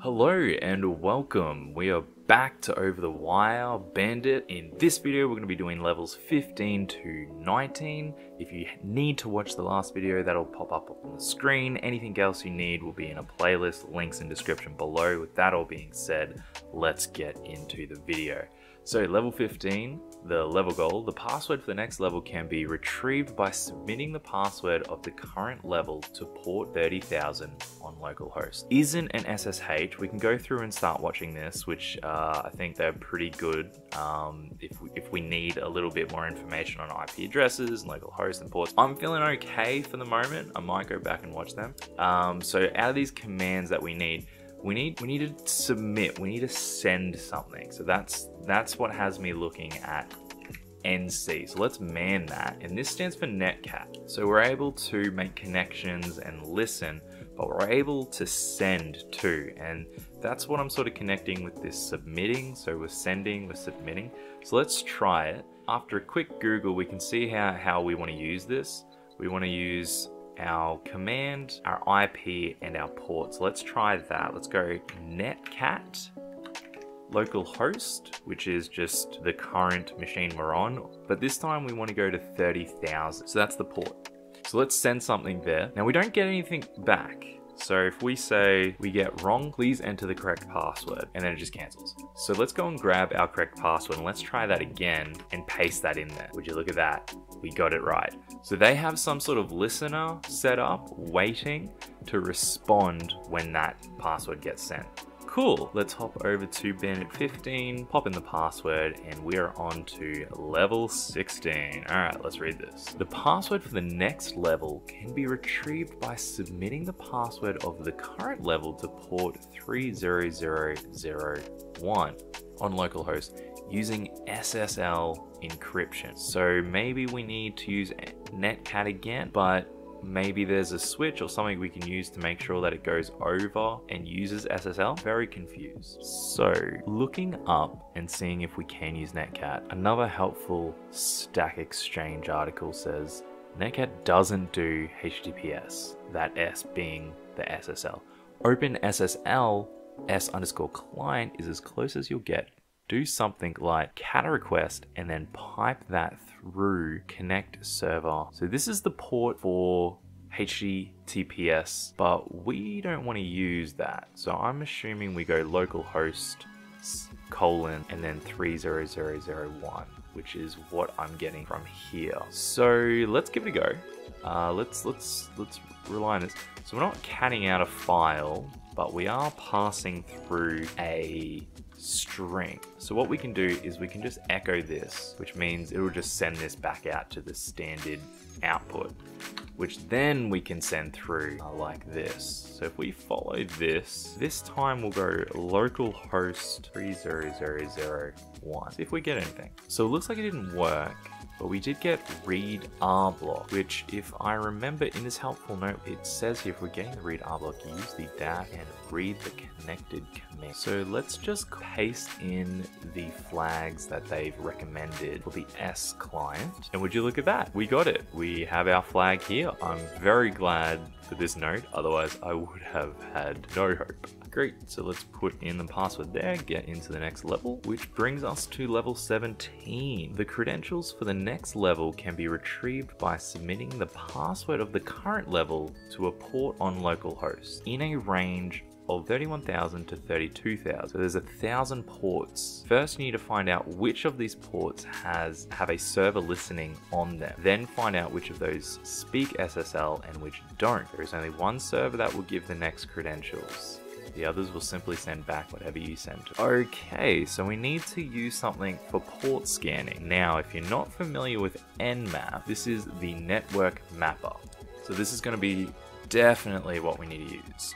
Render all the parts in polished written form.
Hello and welcome. We are back to Over the Wire Bandit. In this video we're going to be doing levels 15 to 19. If you need to watch the last video, that'll pop up on the screen. Anything else you need will be in a playlist, links in description below. With that all being said, let's get into the video. So level 15, the level goal, the password for the next level can be retrieved by submitting the password of the current level to port 30,000 on localhost. Isn't an SSH, we can go through and start watching this, which I think they're pretty good if we need a little bit more information on IP addresses and localhost and ports. I'm feeling okay for the moment. I might go back and watch them. So out of these commands that we need to submit, we need to send something. So that's what has me looking at NC. So let's man that. And this stands for netcat. So we're able to make connections and listen, but we're able to send too. And that's what I'm sort of connecting with this submitting. So we're sending, we're submitting. So let's try it. After a quick Google, we can see how we want to use this. We want to use our command, our IP, and our port. So let's try that. Let's go netcat localhost, which is just the current machine we're on, but this time we want to go to 30,000. So that's the port. So let's send something there. Now we don't get anything back. So if we say we get wrong, please enter the correct password, and then it just cancels. So let's go and grab our correct password and let's try that again and paste that in there. Would you look at that? We got it right. So they have some sort of listener set up waiting to respond when that password gets sent. Cool, let's hop over to Bandit 15, pop in the password, and we are on to level 16. All right, let's read this. The password for the next level can be retrieved by submitting the password of the current level to port 30001 on localhost using SSL encryption. So maybe we need to use netcat again, but maybe there's a switch or something we can use to make sure that it goes over and uses SSL. Very confused. So looking up and seeing if we can use netcat, another helpful Stack Exchange article says netcat doesn't do HTTPS, that S being the SSL. OpenSSL S_client is as close as you'll get. Do something like cat request and then pipe that through connect server. So this is the port for HTTPS, but we don't want to use that. So I'm assuming we go localhost : and then 30001, which is what I'm getting from here. So let's give it a go. Let's rely on this. So we're not catting out a file, but we are passing through a string. So what we can do is we can just echo this, which means it will just send this back out to the standard output, which then we can send through like this. So if we follow this time we'll go localhost 30001. See if we get anything. So it looks like it didn't work, but we did get read R block, which if I remember in this helpful note, it says here if we're getting the read R block, use the dash and read the connected command. So let's just paste in the flags that they've recommended for the S client. And would you look at that? We got it. We have our flag here. I'm very glad for this note. Otherwise I would have had no hope. Great, so let's put in the password there, get into the next level, which brings us to level 17. The credentials for the next level can be retrieved by submitting the password of the current level to a port on localhost in a range of 31,000 to 32,000. So there's 1,000 ports. First you need to find out which of these ports have a server listening on them. Then find out which of those speak SSL and which don't. There is only one server that will give the next credentials. The others will simply send back whatever you send to. Okay, so we need to use something for port scanning. Now, if you're not familiar with Nmap, this is the network mapper. So this is going to be definitely what we need to use.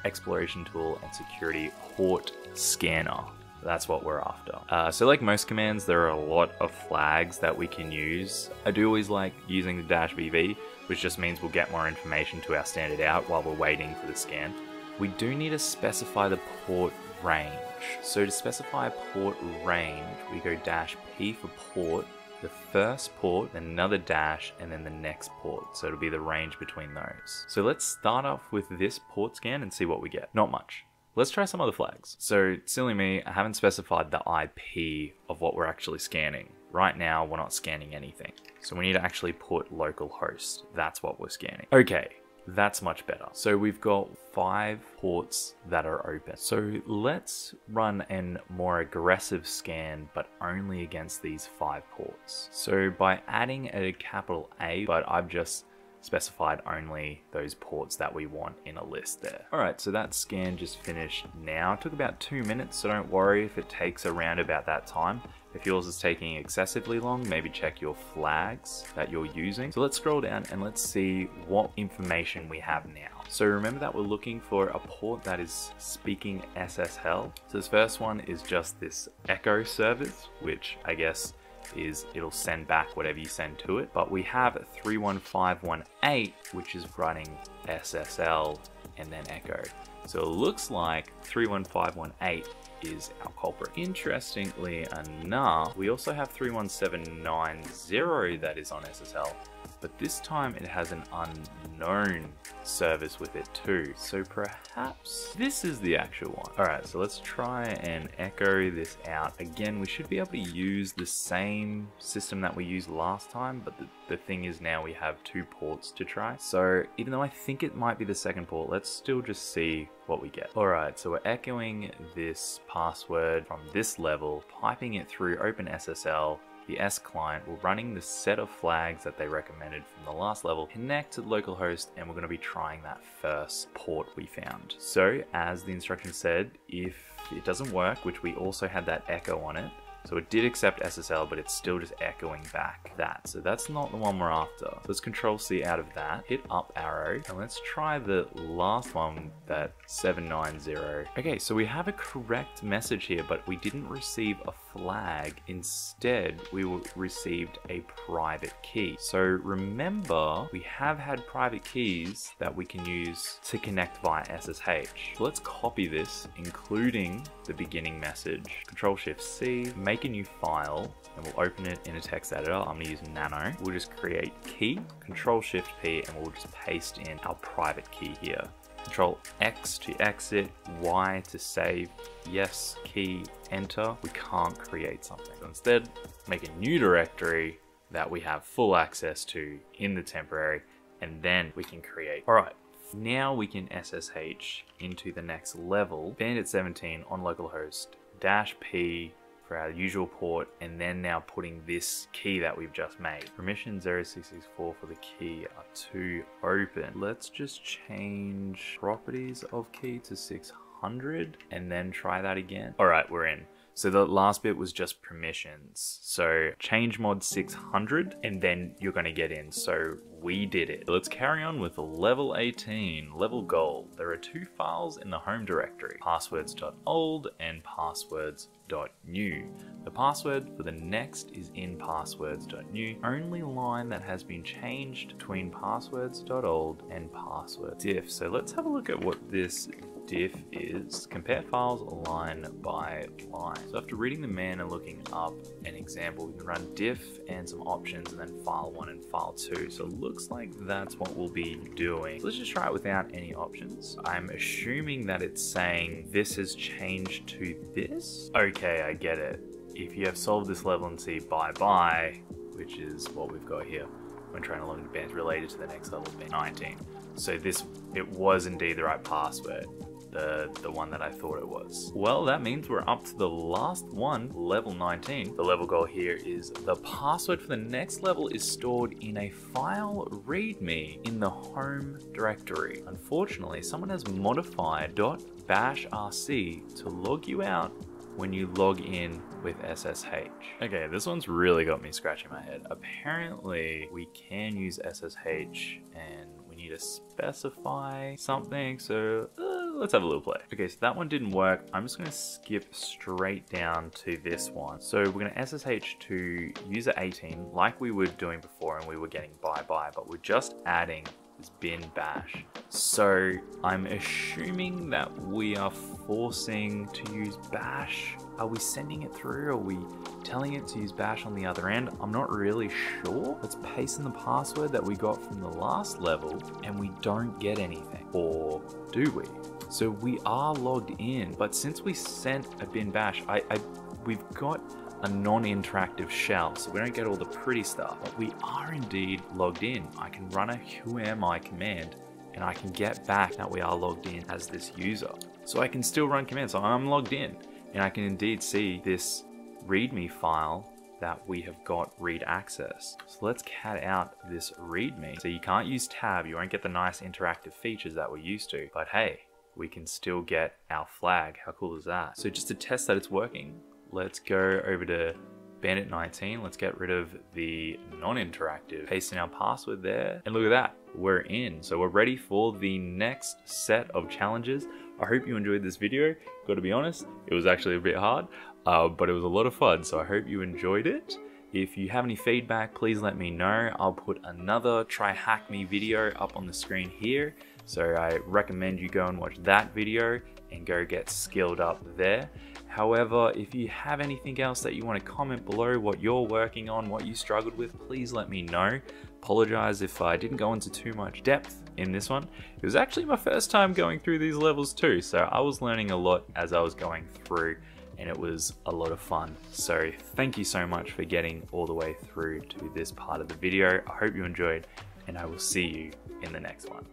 Exploration tool and security port scanner. That's what we're after. So like most commands, there are a lot of flags that we can use. I do always like using the -VV, which just means we'll get more information to our standard out while we're waiting for the scan. We do need to specify the port range. So to specify a port range, we go -P for port, the first port, then another dash, and then the next port. So it'll be the range between those. So let's start off with this port scan and see what we get. Not much. let's try some other flags. So silly me, I haven't specified the IP of what we're actually scanning. Right now, we're not scanning anything. So we need to actually put localhost. That's what we're scanning. Okay, that's much better. So we've got 5 ports that are open. So let's run a more aggressive scan, but only against these 5 ports. So by adding a capital A, but I've just specified only those ports that we want in a list there. All right, so that scan just finished now. It took about 2 minutes, so don't worry if it takes around about that time. If yours is taking excessively long, maybe check your flags that you're using. So let's scroll down and let's see what information we have now. So remember that we're looking for a port that is speaking SSL. So this first one is just this echo service, which I guess is it'll send back whatever you send to it. But we have 31518, which is running SSL and then echo. So it looks like 31518 is our culprit. Interestingly enough, we also have 31790 that is on SSL, but this time it has an unknown service with it too. So perhaps this is the actual one. All right, so let's try and echo this out. Again, we should be able to use the same system that we used last time, but the thing is now we have 2 ports to try. So even though I think it might be the second port, let's still just see what we get. All right, so we're echoing this password from this level, piping it through OpenSSL, the S client. We're running the set of flags that they recommended from the last level, connect to localhost, and we're going to be trying that first port we found. So as the instruction said, if it doesn't work, which we also had that echo on it, so it did accept SSL, but it's still just echoing back that. So that's not the one we're after. Let's Control C out of that, hit up arrow, and let's try the last one, that 790. Okay, so we have a correct message here, but we didn't receive a flag. Instead, we received a private key. So remember, we have had private keys that we can use to connect via SSH. So let's copy this, including the beginning message. Control Shift C, make a new file, and we'll open it in a text editor. I'm gonna use Nano. We'll just create key, Control Shift P, and we'll just paste in our private key here. Control X to exit, Y to save, yes, key, enter. We can't create something. So instead, make a new directory that we have full access to in the temporary, and then we can create. All right, now we can SSH into the next level. Bandit 17 on localhost, -P for our usual port, and then now putting this key that we've just made. Permission 0664 for the key are to open. Let's just change properties of key to 600 and then try that again. All right, we're in. So the last bit was just permissions. So change mod 600 and then you're gonna get in. So we did it. Let's carry on with level 18, level gold. There are 2 files in the home directory, passwords.old and passwords.new. The password for the next is in passwords.new. Only line that has been changed between passwords.old and password.diff. So let's have a look at what this diff is. Compare files line by line. So after reading the man and looking up an example, we can run diff and some options and then file 1 and file 2. So it looks like that's what we'll be doing. So let's just try it without any options. I'm assuming that it's saying this has changed to this. Okay, I get it. If you have solved this level and see bye-bye, which is what we've got here, when trying to log into bands related to the next level, being 19. So it was indeed the right password. The one that I thought it was. Well, that means we're up to the last one, level 19. The level goal here is the password for the next level is stored in a file readme in the home directory. Unfortunately, someone has modified .bashrc to log you out when you log in with SSH. Okay, this one's really got me scratching my head. Apparently, we can use SSH and we need to specify something, so let's have a little play. Okay, so that one didn't work. I'm just gonna skip straight down to this one. So we're gonna SSH to user 18 like we were doing before and we were getting bye-bye, but we're just adding this bin bash. So I'm assuming that we are forcing to use bash. Are we sending it through? Are we telling it to use bash on the other end? I'm not really sure. Let's paste in the password that we got from the last level and we don't get anything. Or do we? So we are logged in, but since we sent a bin bash, we've got a non-interactive shell, so we don't get all the pretty stuff, but we are indeed logged in. I can run a whoami command and I can get back that we are logged in as this user. So I can still run commands, so I'm logged in and I can indeed see this README file that we have got read access. So let's cat out this README. So you can't use tab, you won't get the nice interactive features that we're used to, but hey, we can still get our flag. How cool is that? So just to test that it's working, let's go over to Bandit 19. Let's get rid of the non-interactive. Paste in our password there. And look at that, we're in. So we're ready for the next set of challenges. I hope you enjoyed this video. Got to be honest, it was actually a bit hard, but it was a lot of fun. So I hope you enjoyed it. If you have any feedback, please let me know. I'll put another Try Hack Me video up on the screen here. So I recommend you go and watch that video and go get skilled up there. However, if you have anything else that you want to comment below, what you're working on, what you struggled with, please let me know. Apologize if I didn't go into too much depth in this one. It was actually my first time going through these levels too, so I was learning a lot as I was going through, and it was a lot of fun. So thank you so much for getting all the way through to this part of the video. I hope you enjoyed, and I will see you in the next one.